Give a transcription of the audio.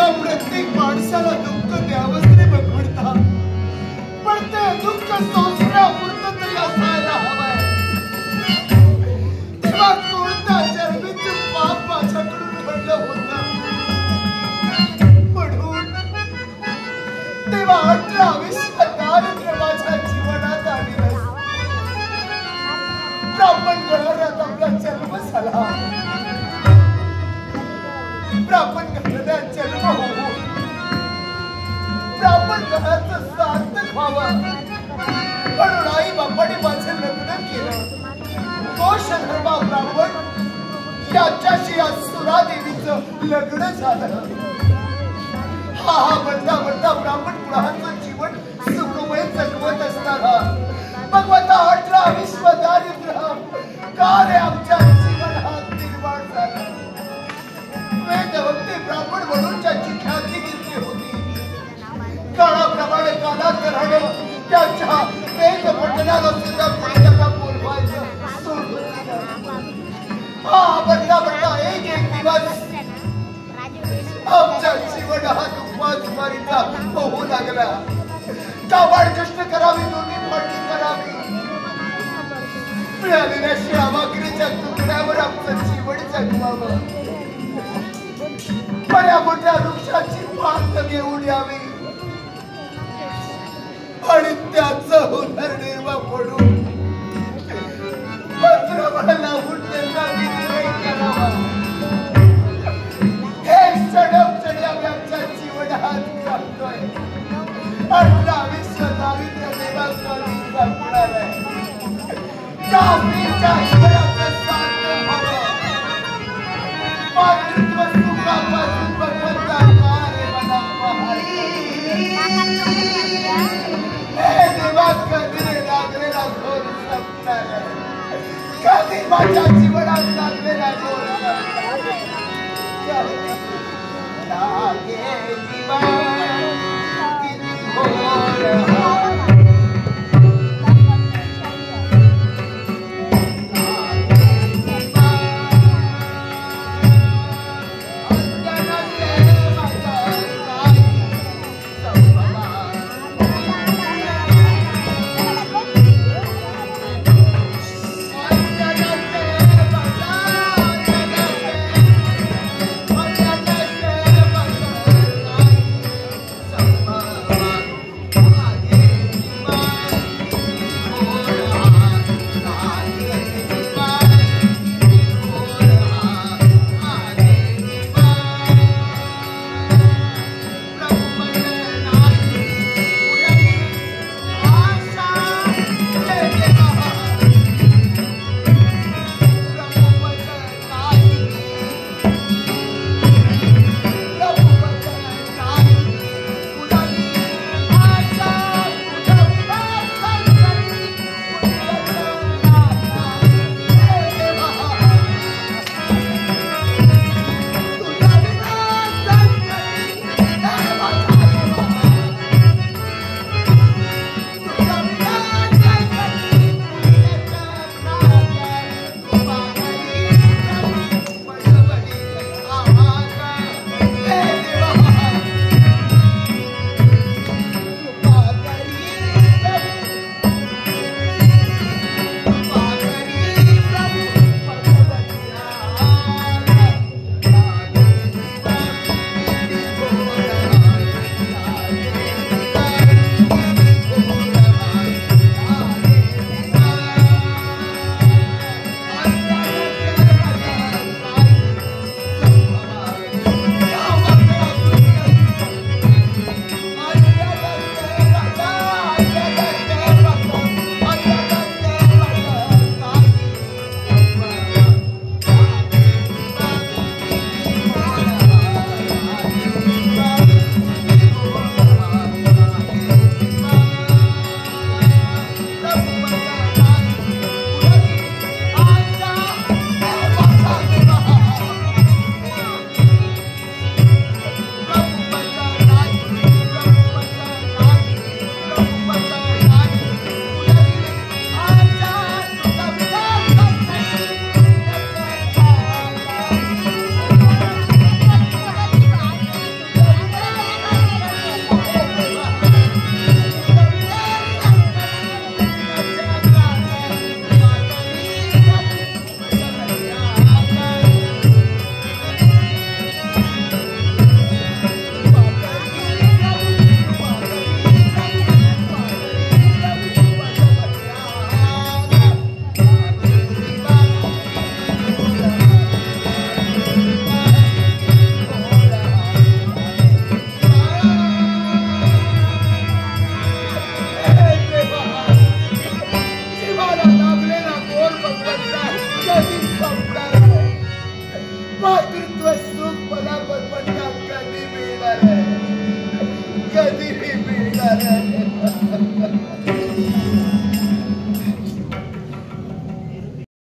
तेव्हा प्रत्येक माणसाला दुःख द्यावंच रे भगवंता, पण ते दुःख सोसण्यापुरतं तरी असायला हवंय. तेव्हा कोणता जन्मीचं पाप माझ्याकडून घडलं होतं म्हणून तेव्हा 18 दारिद्र्य माझ्या जीवनात आलेलं. ब्राह्मण घराण्यात आपला जन्म झाला. ब्राह्मण घराण्यात जन्म होऊन ब्राह्मण घराचं सार्थक व्हावं म्हणून आई बापाने माझं लग्न केलं. कोशधर्मा ब्राह्मण त्याच्याशी या सुरादेवीचं लग्न झालं. हा म्हणता म्हणता ब्राह्मण कुळाचं जीवन सुखमय जगवत असताना भगवंता 18 दारिद्र्य का रे आमच्या जीवनात निर्माण झालं. वेदवक्ते ब्राह्मण म्हणून ज्याची ख्याती घेतली होती, काळाप्रमाणे कालांतराने त्याच्या वेद पठणाला सुद्धा कोणाला बोलवायचं सोडून दिलं. म्हणता म्हणता एक दिवस आमच्या जीवनात उपासमारीचा होऊ लागला. काबाड कष्ट करावी, दोन्ही पाठी करावी, मिळालेल्या सामग्रीच्या तुकड्यावर आमचं जीवन जगवावं. बऱ्या मोठ्या वृक्षाची पात घेऊन यावी आणि त्याचं उदरनिर्वाह पडून पत्रावर लावून त्याचा विनिमय करावा. हे चढप आम्ही आमच्या जीवनात करतोय. 18 दारिद्र्य देवासाठी संपणार आहे. जामीच्या ईश्वराचं साध्य व्हावं. मातृत्व सुखापासून भगवंता रे मला पहारी. हे देवा कधी लागलेला घोर संपणार आहे. कधी माझ्या जीवनात लागलेला घोर संपणार आहे.